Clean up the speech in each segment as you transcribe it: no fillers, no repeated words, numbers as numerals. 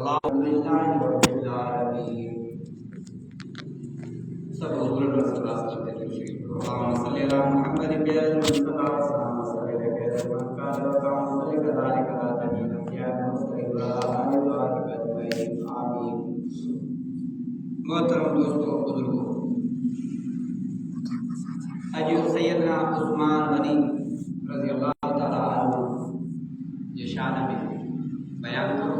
सब हुजूर रसूलुल्लाह सल्लल्लाहु अलैहि वसल्लम मुहम्मद बिन मुस्तफा सल्लल्लाहु अलैहि वसल्लम का आमीन। मोहतरम दोस्तों बुजुर्गों, आज सैयदना उस्मान गनी रज़ी अल्लाह तआला अन्हु ये शान में बयान करो।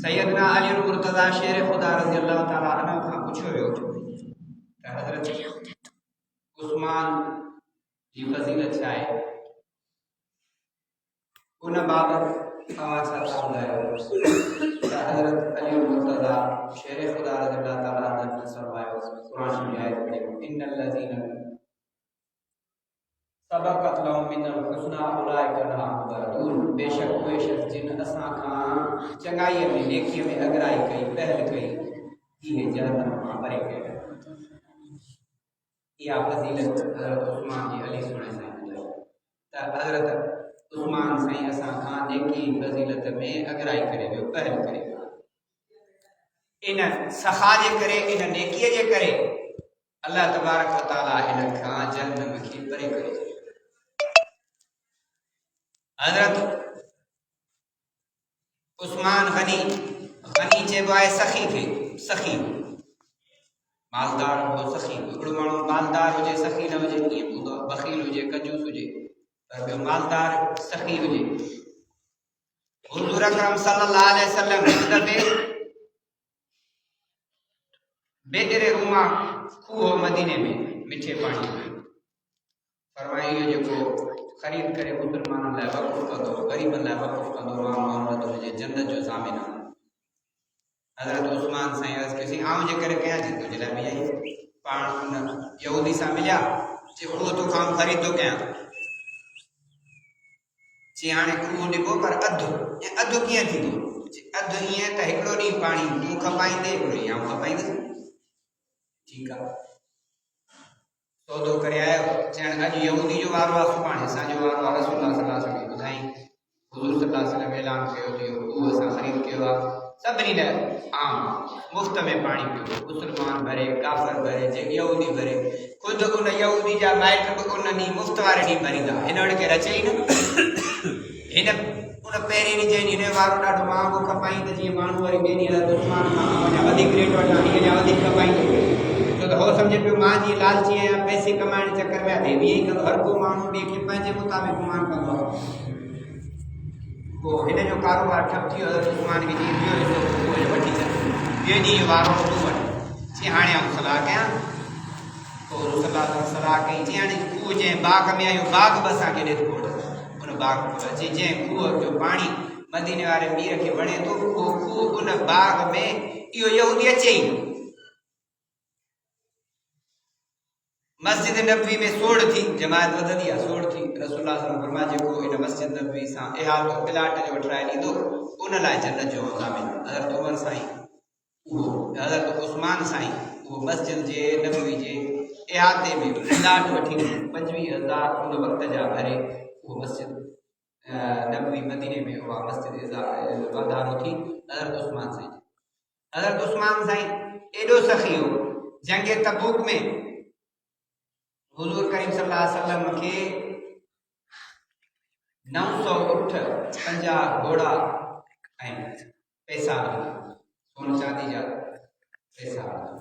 सैयदना अली मुर्तज़ा शेर खुदा रज़ी अल्लाह तआला अन्हु खां पुछियो वियो त हज़रत उस्मान जी फज़ीलत छा आहे, उन बाबत तव्हां छा था ॿुधायो? त हज़रत अली मुर्तज़ा शेर खुदा रज़ी अल्लाह तआला अन्हु ने फरमायो, क़ुरान की आयत पढ़ियो, इन्नल लज़ीना सबक़त लहुम मिनल हुस्ना उलाइका लहुम मुबररून। बेशक उहे शख़्स जिन असां खां चङाईअ में नेकीअ में अगराई कई, पहल कई, इहे जहन्नम मां परे कया। इहा फज़ीलत हज़रत उस्मान जी अली सुणे साईं ॿुधाई त हज़रत उस्मान साईं असां खां नेकी फज़ीलत में अगराई करे वियो, पहल करे वियो। इन सखा जे करे, इन नेकीअ जे करे अल्लाह तबारक व तआला इन खां जहन्नम खे परे करे छॾियो। हज़रत उस्मान गनी चइबो आहे सखी खे, सखी मालदार हो, सखी हिकिड़ो माण्हू मालदार हुजे, सखी न हुजे, कीअं हूंदो? बख़ील हुजे, कंजूस हुजे, पर ॿियो मालदार सखी हुजे। हुज़ूर अकरम सल्लल्लाहु अलैहि वसल्लम हिकु दफ़े बेदरे रूमा खूह मदीने में मिठे पाणी में फरमाई, इहो जेको ख़रीद करे मुसलमाननि लाइ वक़फ़ कंदो, ग़रीबनि लाइ वक़फ़ कंदो, माण्हू हुजे, जन्नत जो ज़ामिन आहे। हज़रत उस्मान साईं अर्ज़ कयोसीं, आऊं जे करे कयां थी तुंहिंजे लाइ भैया, पाण उन यहूदी सां मिलिया, चई खूह तोखां ख़रीद थो कयां। चई हाणे खूह ॾिबो पर अधु, ऐं अधु कीअं थींदो? चई अधु ईअं त हिकिड़ो ॾींहुं पाणी तूं खपाईंदे, हिकिड़ो ॾींहुं आऊं खपाईंदुसि। ठीकु आहे, सौदो करे आयो। चवण अॼु यहूदी जो वारो आहे, सुभाणे असांजो वारो आहे। रसूलुल्लाह सल्लल्लाहु अलैहि वसल्लम ॿुधाई, हुज़ूर सल्लल्लाहु अलैहि वसल्लम ऐलान कयो त इहो खूह असां ख़रीद कयो आहे, सभिनी लाइ आम मुफ़्त में पाणी पियो, मुस्लमान भरे, काफ़िर भरे, जे यहूदी भरे, ख़ुदि उन यहूदी जा माइट बि उन ॾींहुं मुफ़्त वारे ॾींहुं भरींदा। हिन वटि केरु अचे ई न। हिन उन पहिरें ॾींहुं चई हिन वारो ॾाढो महांगो खपाई, त जीअं माण्हू वरी ॿिए ॾींहुं उस्मान खां अञा वधीक रेट वठां, हीअ अञा वधीक खपाईंदो, छो त हो सम्झे पियो मां जीअं लालची आहियां, पैसे कमाइण जे चकर में ॿिए ई कंदो। हर को माण्हू ॿिए खे पंहिंजे मुताबिक़ गुमान कंदो आहे। पोइ हिन जो कारोबार ठप थी वियो। हज़रत उस्मान खे जीअं ॿियो हिसो वठी छॾ, ॿिए ॾींहुं वारो तूं वटि। चई हाणे आऊं सलाह कयां। पोइ सलाह कई, चई हाणे खूह जंहिं बाग़ में आयो, बाग़ बि असांखे ॾे खोड़, उन बाग़ में चई जंहिं खूह जो पाणी मदीने वारे मीर खे वणे थो, उहो खूह उन बाग़ में इहो यहूदी अचे ई न। मस्जिद नबवी में सोड़ थी, जमायत वधंदी आहे, सोड़ थी। रसूलुल्लाह सल्लल्लाहु अलैहि वसल्लम फरमाए, जेको इन मस्जिद नबवी सां इहातो प्लाट जो वठराए ॾींदो, उन लाइ जन्नत जो ज़ामिन। हज़रत उमर साईं उहो, हज़रत उस्मान साईं उहो मस्जिद जे नबवी जे इहाते में प्लाट वठी 25,000 उन वक़्त जा भरे उहो मस्जिद नबवी मदीने में उहा मस्जिद वाधारो थी हज़रत उस्मान साईं। हज़रत उस्मान साईं एॾो सखी हो, जंगे तबूक में हुज़ूर करीम सल्लल्लाहु अलैहि वसल्लम खे 900 ऊठ, 50 घोड़ा ऐं पैसा मिला, सोन चांदी जा पैसा मिला।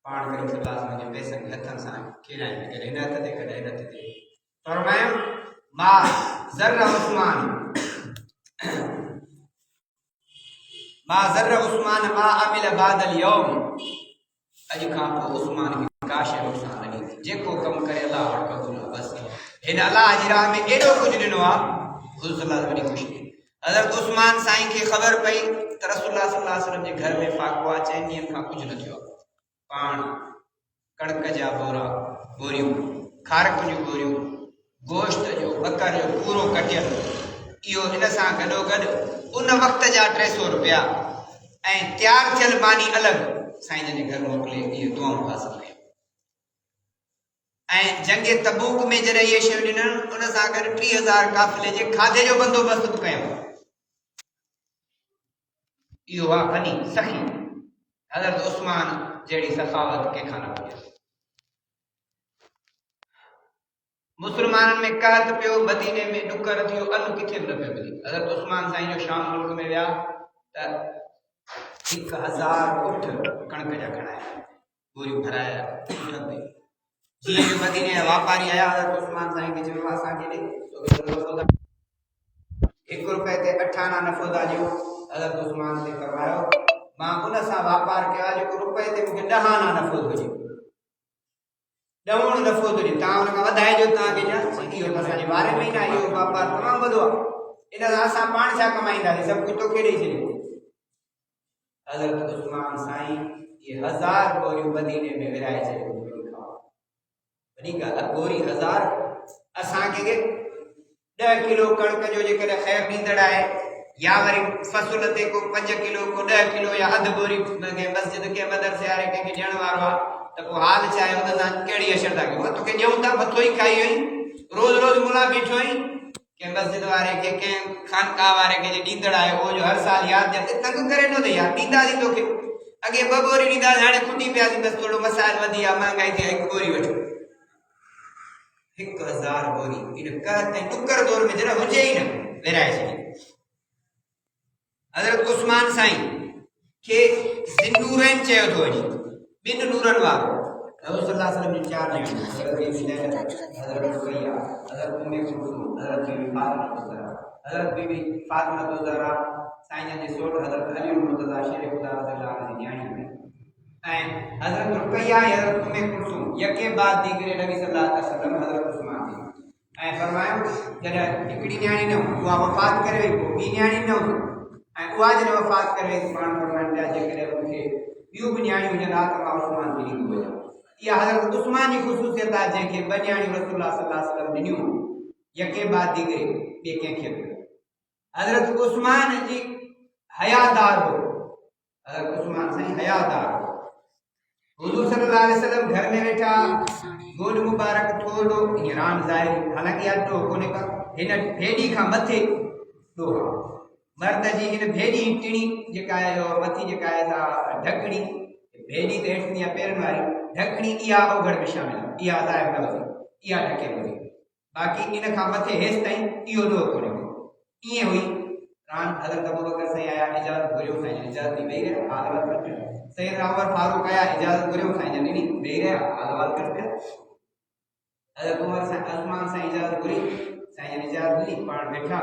पाण करीम सल्लल्लाहु अलैहि वसल्लम जे पैसनि खे हथनि सां खेलाए करे हिन हथ ते कढाए हिन हथ ते फरमायो, मा ज़र्र उस्मान मा ज़र्र उस्मान मा अमिल बादल यौम। अॼु खां पोइ उस्मान खे का शइ नुक़सान न ॾींदी, जेको कमु करे अलाह वटि क़बूल आहे। बसि हिन अलाह जी राह में एॾो कुझु ॾिनो आहे, हुज़ूर सल्लल्लाहु अलैहि वसल्लम ख़ुशि। हज़रत उस्मान साईं खे ख़बर पई त रसूलुल्लाह सल्लल्लाहु अलैहि वसल्लम जे घर में फाको आहे, 4 ॾींहंनि खां कुझु न थियो। पाण कणक जा बोरियूं, खारक जूं बोरियूं, गोश्त जो, बकर जो पूरो कटियल, इहो इन सां गॾोगॾु उन वक़्त जा 300 रुपया ऐं तयारु थियल मानी अलॻि साईं जन जे घर मोकिले इहे दुआऊं हासिल कयूं। ऐं जंगे तबूक में जॾहिं इहे शयूं ॾिननि, उन सां गॾु 30,000 काफ़िले जे खाधे जो बंदोबस्तु बि कयूं। इहो आहे हनी सखी हज़रत उस्मान जहिड़ी सखावत कंहिंखां न हुजे। मुसलमाननि में कहत पियो, मदीने में ॾुकर थियो, अन किथे बि न पियो मिले। हज़रत उस्मान साईं जो शाम मुल्क में विया त 1000 उठ कणक जा खणाया, बोरियूं भराया उठनि ते। जीअं जो मदीने जा वापारी आया, हज़रत उस्मान साईं खे चयो असांखे ॾे, ₹1 ते 8 आना नफ़ो था ॾियो। हज़रत उस्मान ते फरमायो, मां उन सां वापार कयो आहे जेको रुपए ते मूंखे 10 आना नफ़ो थो ॾिए, 10 नफ़ो थो ॾिए, तव्हां हुन खां वधाइजो, तव्हांखे ॾियां। इहो असांजे बारे में ई न, इहो वापार तमामु वॾो आहे, इन सां असां पाण छा कमाईंदासीं, सभु कुझु तोखे ॾेई छॾियो। हज़रत उस्मान साईं ये 1000 बोरियूं मदीने में विराए छॾियो। वॾी ॻाल्हि आहे, बोरी 1000। असांखे 10 किलो कणक जो जेकॾहिं ख़ैर ॾींदड़ आहे, या वरी फसल ते को 5 किलो को 10 किलो या अधु बोरी मस्जिद के मदरसे वारे कंहिंखे ॾियण वारो आहे, त पोइ हाल छा आहे, हुन सां कहिड़ी अशर था कयूं। तोखे ॾियूं था, मथो ई खाई हुई, रोज़ रोज़ मुला बीठो आहीं, कंहिं मस्जिद वारे खे, कंहिं खानकाह वारे खे ॾींदड़ आहे, उहो जो हर साल यादि ॾियां, तंग करे न यार, ॾींदासीं तोखे। अॻे 2 बोरी ॾींदासीं, हाणे खुटी पियासीं, बसि थोरो मसाइल वधी आहे, महांगाई थी आहे, 1 बोरी वठो। 1000 बोरी इन कहत ऐं ॾुकर दौर में जरा हुजे ई न, विराए छॾी। हज़रत उस्मान साईं खे ज़िन्नूरैन चयो थो वञे, 2 नूरनि वारो। रसूल सल्लल्लाहु अलैहि वसल्लम जी 4 ॼणा, हज़रत रुक़ैया, हज़रत उम्मे कुलसूम, हज़रत बीबी फातिमा ज़हरा साईं जे सोट हज़रत अली मुर्तज़ा शेर खुदा रज़ियल्लाहु अन्हु जी न्याणी में, ऐं हज़रत रुक़ैया हज़रत उम्मे कुलसूम यके बाद दीगरे नबी सल्लल्लाहु अलैहि वसल्लम हज़रत उस्मान दी। ऐं फरमायो जॾहिं हिकिड़ी न्याणी न हुई, उहा वफ़ात करे वई, पोइ ॿी न्याणी न हुई, ऐं उहा जॾहिं वफ़ात करे वई, पाण फरमाइनि पिया जेकॾहिं मूंखे ॿियूं बि न्याणियूं हुजनि हा त मां उस्मान खे ॾींदो वञा। इहा हज़रत उस्मान जी ख़ुशूसियत आहे, जंहिंखे 2 न्याणियूं रसूलुल्लाह सल्लल्लाहु अलैहि वसल्लम ॾिनियूं, यके बाद दीगरे, ॿिए कंहिंखे बि। हज़रत उस्मान जी हयादार हो, हज़रत उस्मान साईं हयादार हो। हुज़ूर सल्लल्लाहु अलैहि वसल्लम घर में वेठा, गोॾ मुबारक थोरो ईअं राम ज़ाहिर, हालांकि यार ॾोह कोन्हे का, हिन भेड़ी खां मथे ॾोह, मर्द जी हिन भेड़ी टिणी जेका आहे, मथी जेका आहे सा ढकणी, भेड़ी ते हेठि आहे पेरनि वारी ढकणी, इहा ओघड़ में शामिल आहे, इहा ज़ाहिर न हुई, इहा ढके हुई, बाक़ी इन खां मथे हेसि ताईं इहो ॾोह कोन्हे को, ईअं हुई। रान हज़रत अबू बकर साईं आया, इजाज़त घुरियो, साईं इजाज़त ॾेई वेही रहिया, हाल अहवाल कर। सैयदना उमर फारूक आया, इजाज़त घुरियो, साईं जन ॾिनी, वेही रहिया, हाल अहवाल कर। हज़रत उमर साईं उस्मान साईं इजाज़त घुरी, साईं जन इजाज़त ॾिनी, पाण वेठा,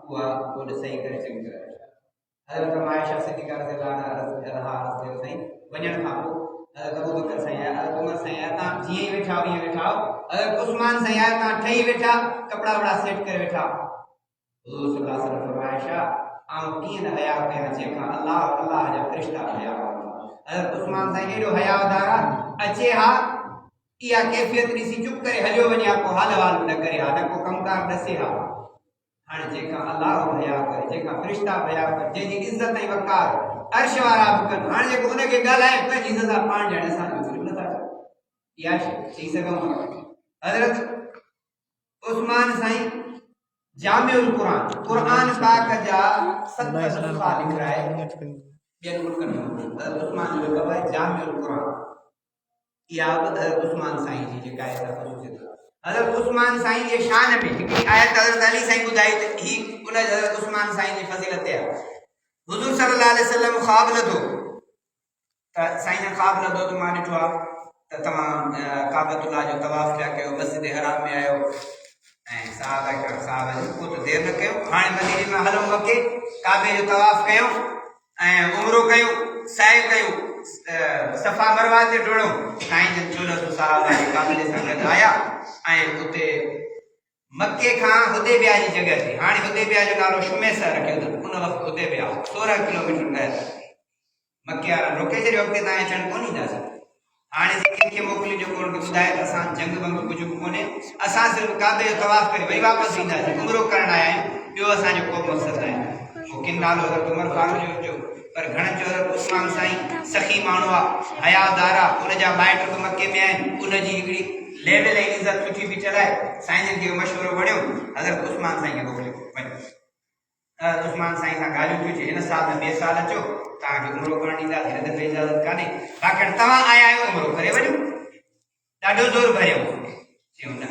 उहा गोॾ सही करे चङी तरह। हज़रत आयशा सिद्दीक़ा रज़ियल्लाहु अन्हा साईं वञण खां पोइ हज़रत अबू बकर साईं आया, हज़रत उमर साईं आया, तव्हां जीअं ई वेठा ईअं वेठा, हज़रत उस्मान साईं आया, तव्हां ठही वेठा, कपिड़ा वड़ा सेट करे वेठा। हुज़ूर सल्लल्लाहु अलैहि वसल्लम फरमाया, आउं कीअं न हया कयां जंहिंखां अल्लाह जा फ़रिश्ता हया। हज़रत उस्मान साईं एॾो हयादार आहे, अचे हा इहा कैफ़ियत ॾिसी चुप करे हलियो वञे हा, पोइ हाल अहवाल न करे हा, न को कमकार ॾसे हा। हाणे जंहिंखां अल्लाह हया करे, जंहिंखां फ़रिश्ता हया करे, जंहिंजी इज़त ऐं वक़ार अर्श वारा बि कनि, हाणे जेको हुनखे ॻाल्हाए पंहिंजी इज़त पाण ॼण असां नथा इहा चई सघूं। हज़रत उस्मान साईं जामिउल क़ुरान, क़ुरान पाक जा 7 नुस्ख़ा लिखाए ॿियनि मुल्कनि में। हज़रत उस्मान जो लक़ब आहे जामिउल क़ुरान, इहा हज़रत उस्मान साईं जी जेका आहे ख़ुशूसियत। हज़रत उस्मान साईं जे शान में हिकिड़ी आयत हज़रत अली साईं ॿुधाई, त ही उन हज़रत उस्मान साईं जी फ़ज़ीलत आहे। हुज़ूर सल्लल्लाहु अलैहि वसल्लम ख़्वाब लधो, त साईं जन ख़्वाब लधो त मां ॾिठो आहे त तव्हां काबतुल्लाह जो तवाफ़ पिया कयो, मस्जिद हराम में आयो, ऐं साहब को त देरि न कयूं, हाणे मदीने में हलूं, मके काबे जो तवाफ़ कयूं ऐं उमरो कयूं, साए कयूं, सफ़ा मरवा ते डोड़ूं। साईं जन 1400 साहब काबिले सां गॾु आया, ऐं उते मके खां हुदैबिया जी जॻह ते, हाणे हुदैबिया जो नालो शुमैसा रखियो अथनि, उन वक़्तु हुदैबिया 16 किलोमीटर ॾह, मके वारा रोके छॾियो, अॻिते तव्हां अचणु कोन ईंदासीं। हाणे कंहिंखे मोकिलिजो कोन ॿुधाए त असां जंग वंग कुझु बि कोन्हे, असां सिर्फ़ु काबे जो तवाफ़ करे वरी वापसि ईंदासीं, उमरो करणु आया आहियूं, ॿियो असांजो को मक़सदु न आहे। पोइ किन नालो हज़रत उमर फारूक जो, पर घणनि जो हज़रत उस्मान साईं सखी माण्हू आहे, हयादार आहे, उनजा माइट बि मके में आहिनि, उनजी हिकिड़ी लेवल ऐं इज़त सुठी बि चलाए, साईं जन खे मशवरो वणियो, हज़रत उस्मान साईं खे मोकिलियो वञो। उस्मान साईं सां ॻाल्हियूं थियूं, हिन साल न ॿिए साल अचो, ताकि उम्रो करण ॾींदा हिन दफ़े इजाज़त कान्हे बाक़ी तव्हां आया आहियो उम्रो करे वञो ॾाढो ज़ोर भरियो चयूं न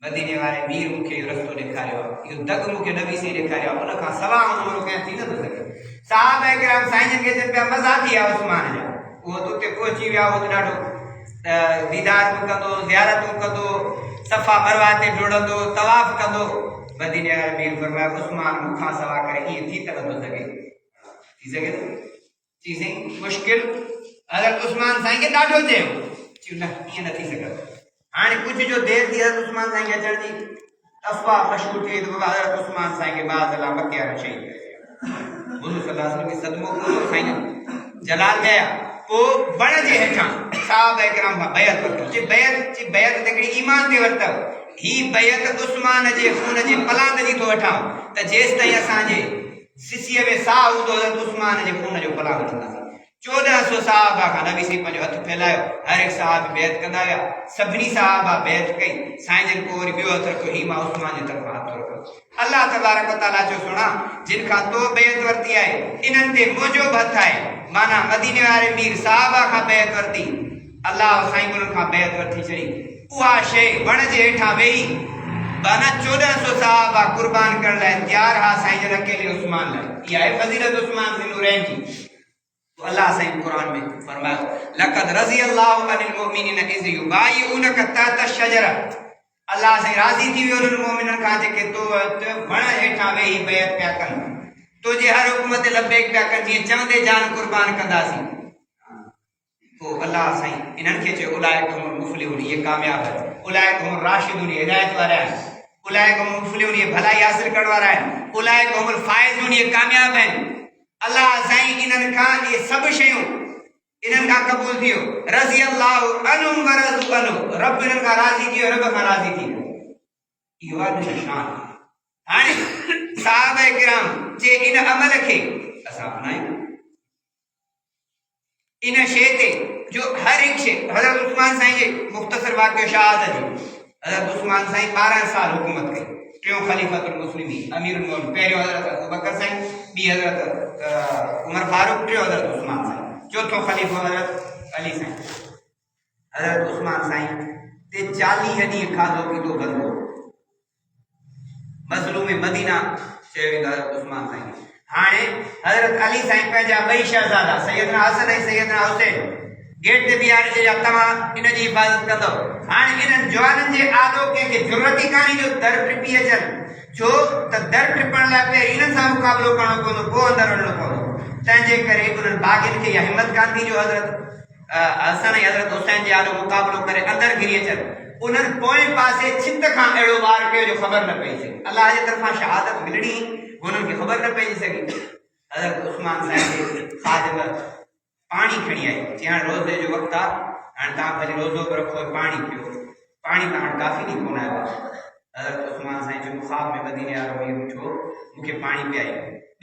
मदीने वारे मीर मूंखे इहो रस्तो ॾेखारियो आहे इहो दग मूंखे नबी से ॾेखारियो आहे उन खां सवाइ उम्रो कंहिं थी नथो सघे साहब किराम साईं जन खे चवनि पिया मज़ा थी विया उस्मान जा उहो त उते पहुची विया उहो त ॾाढो दीदार बि कंदो ज़ियारतूं कंदो सफ़ा मरवा ते डोड़ंदो तवाफ़ कंदो मदीने वारे मीर फरमाया उस्मान मूंखां सवाइ करे ईअं थी त नथो सघे थो चई साईं मुश्किल हज़रत उस्मान साईं खे ॾाढो चयो चयूं न ईअं न थी सघंदो हाणे कुझु जो देरि थी हज़रत उस्मान साईं खे अचण जी अफ़वाह मशहूर थिए त बाबा हज़रत उस्मान साईं खे बाज़ अला मके वारा शहीद हुज़ूर सल्लल्लाहु अलैहि वसल्लम खे सदमो पूरो साईं जलाल गया पोइ बण जे हेठां साहब इकराम खां बैत वरितो चई बैत त हिकिड़ी ईमान ते वरितव ही बैत उस्मान जे खून जे पलांद जी थो वठां त जेसि ताईं असांजे सिसीअ में साह हूंदो हज़रत उस्मान जे खून जो पलांद वठंदासीं 1400 साहबा खां नबी साईं पंहिंजो हथ फैलायो हर हिकु साहब बैत कंदा विया सभिनी साहबा बैत कई साईं जन को वरी ॿियो हथ रखियो ही मां उस्मान जे तरफ़ां हथ रखो अल्लाह तबारक व तआला जो सुणा जिन खां तो बैत वरिती आहे इन्हनि ते मुंहिंजो बि हथ आहे माना मदीने वारे मीर साहबा खां बैत वरिती अल्लाह साईं उन्हनि खां बैत वठी छॾी उहा शइ वण जे हेठां वेही माना 1400 साहबा कुर्बान करण लाइ तयार हा साईं जन अकेले उस्मान लाइ इहा आहे फज़ीलत उस्मान बिन नूरैन जी अल्लाह साईं कुरान में फरमायो लक़द रज़ी अल्लाहु अनिल मुमिनीन इज़ युबाइउनका तहत शजरा अल्लाह साईं राज़ी थी वियो उन्हनि मोमिननि खां जेके तो वटि वण हेठां वेही बैत पिया कनि तुंहिंजे हर हुकुम ते लबैक पिया कनि जीअं चवंदे जान कुर्बान कंदासीं पोइ अल्लाह साईं इन्हनि खे चयो उलाइक हुमुल मुफ़्लिहून इहे कामयाब आहिनि उलाइक हुमुल राशिदून इहे हिदायत वारा आहिनि उलाइक हुमुल मुफ़्लिहून इहे भलाई हासिल करण वारा आहिनि उलाइक हुमुल फ़ाइज़ून इहे कामयाब आहिनि अल्लाह साईं इन्हनि खां इहे सभु शयूं इन्हनि खां क़बूल थियो रज़ी अल्लाहु अनहुम व रज़ू अनहु रब इन्हनि खां राज़ी थियो रब खां राज़ी थी वियो इहो आहे शान हाणे साहबा किराम जे इन अमल खे असां अपनायूं इन शइ ते जो हर हिकु शइ हज़रत उस्मान साईं जे मुख़्तसर वाक़ियो शहादत जो हज़रत उस्मान साईं 12 साल हुकूमत कई टियों ख़लीफ़तुल मुस्लिमीन अमीरुल मोमिनीन पहिरियों हज़रत अबू बकर साईं ॿी हज़रत उमर फारूक टियों हज़रत उस्मान साईं चौथों ख़लीफ़ो हज़रत अली साईं हज़रत उस्मान साईं ते 40 ॾींहं खाधो पीतो बंदि हो मज़लूम मदीना चयो वेंदो हज़रत उस्मान साईं हाणे हज़रत अली साईं पंहिंजा ॿई शहज़ादा सैयदना हसन ऐं सैयदना हुसैन गेट ते बीहारे चया तव्हां इन जी हिफ़ाज़त कंदव हाणे इन्हनि जवाननि जे आदो कंहिंखे ज़रूरत ई कान्हे जो दर टिपी अचनि छो त दर टिपण लाइ पहिरीं इन्हनि सां मुक़ाबिलो करणो पवंदो पोइ अंदरि वञिणो पवंदो तंहिंजे करे उन्हनि बाग़ियुनि खे इहा हिमत कान थी जो हज़रत हसन ऐं हज़रत हुसैन जे आदो मुक़ाबिलो करे अंदरि घिरी अचनि उन्हनि पोएं पासे छित खां अहिड़ो वार कयो जो ख़बर न पई सघे अलाह जे तरफ़ां शहादत मिलणी हुननि खे ख़बर न पइजी सघी हज़रत उस्मान साईं जे ख़ादिम पाणी खणी आई चई हाणे रोज़े जो वक़्तु आहे हाणे तव्हां भली रोज़ो बि रखो पाणी पियो पाणी त हाणे काफ़ी ॾींहुं कोन आयो आहे हज़रत उस्मान साईं जो ख़्वाब में मदीने वारो मीर ॾिठो मूंखे पाणी पियाई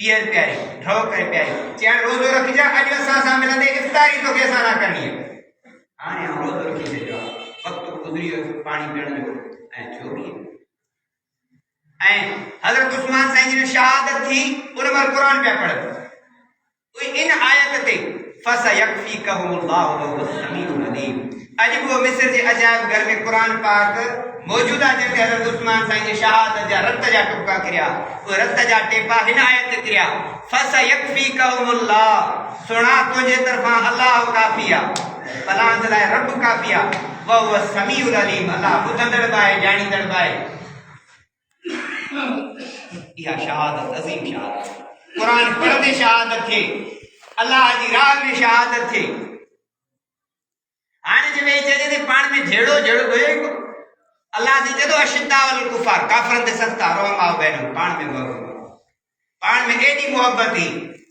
ॿीहर पियाई ढो करे पियाई चई हाणे रोज़ो रखिजांइ अॼु असां सां मिलंदे इफ़्तारी तोखे असां सां करणी आहे हाणे आउं रोज़ो रखी छॾियो आहे वक़्तु गुज़री वियो पाणी पीअण जो ऐं थियो बि ऐं हज़रत उस्मान साईं जी शहादत थी उन महिल क़ुर पिया पढ़नि इन आयत ते फसयकफीकहुमुल्लाहु वहुव समीउल अलीम अॼु वो मिस्र जे अजायब घर में क़ुर पाक मौजूद आहे जिते हज़रत उस्मान साईं जी शहादत जा रत जा टुका किरिया उहे रत जा टेपा हिन आयत ते किरिया फसयकफीकहुमुल्लाह सुणा तुंहिंजे तरफ़ां अल्लाह काफ़ी आहे पलांद लाइ रब काफ़ी आहे वहुव समीउल अलीम अल्लाह ॿुधंदड़ बि आहे ॼाणींदड़ बि आहे इहा शहादत अज़ीम शहादत क़ुर पढ़ंदे शहादत थिए अल्लाह जी राह में शहादत थिए हाणे जे वेही चइजे त पाण में जहिड़ो हुयो अल्लाह जी जदो अशिद्दा वल कुफार काफ़रनि ते सख्ता रहमा बैनहुम पाण में एॾी मोहब्बत ही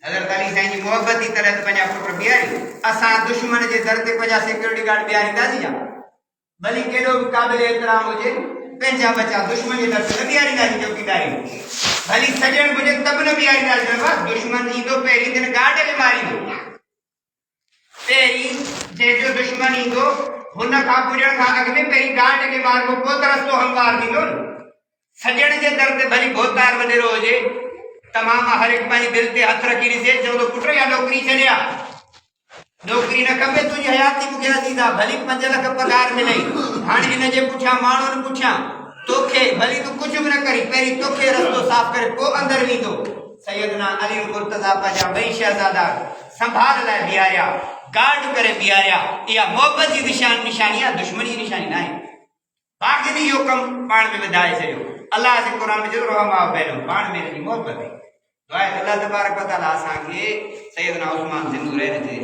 हज़रत अली साईं जी मोहब्बत ई तरह पंहिंजा पुट बीहारी असां दुश्मन जे दर ते पंहिंजा सिक्योरिटी गार्ड बीहारींदासीं छा भली केॾो बि क़ाबिल एतिराम हुजे पंहिंजा बचा दुश्मन जे दर ते न बीहारींदासीं चौकीदारी भली सजण घुरिजे त बि न बीहारींदासीं दुश्मन ईंदो पहिरीं दिन गार्ड खे मारींदो पहिरीं जंहिंजो दुश्मन ईंदो हुन खां पुॼण खां अॻु में पहिरीं गार्ड खे मारिबो पोइ त रस्तो हमवार थींदो न सजण जे दर ते भली भोतार वॾेरो हुजे तमाम हर एक पंहिंजे दिल ते हथ रखी ॾिसे चवंदो पुट या नौकरी छॾिया नौकरी न खपे तुंहिंजी हयाती मूंखे अज़ीज़ आहे भली 5 लाख पगार मिलई हाणे हिन जे पुठियां माण्हुनि पुठियां तोखे भली तूं कुझु बि न करी पहिरीं तोखे रस्तो साफ़ करे पोइ अंदरि वेंदो सैयदना अली मुर्तज़ा पंहिंजा 2 शहज़ादा संभाल लाइ बीहारिया गार्ड करे बीहारिया इहा मोहबत जी निशानी आहे दुश्मनी जी निशानी न आहे बाक़ी बि इहो कमु पाण में वधाए छॾियो अलाह जे क़ुर में चयो रहमा बैनो पाण में हिनजी मोहबत आहे दुआ आहे अलाह तबारक व तआला असांखे सैयदना उस्मान ज़िन्नुरैन जे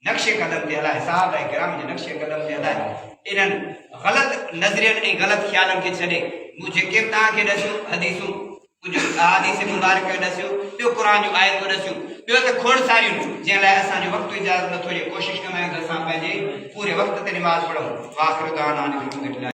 नक्शे कदम ते हलाए साहबा किराम जे नक्शे कदम ते हलाए इन्हनि ग़लति नज़रियनि ऐं ग़लति ख़्यालनि खे छॾे मूं जेके बि तव्हांखे ॾसियूं हदीसूं कुझु अहादीस मुबारक ॾसियो ॿियो क़ुर जूं आयतूं ॾसियूं ॿियो त खोड़ सारियूं जंहिं लाइ असांजो वक़्तु इजाज़त नथो ॾिए कोशिशि कंदा आहियूं त असां पंहिंजे पूरे वक़्त ते निमाज़ पढ़ूं वाख़िर दाना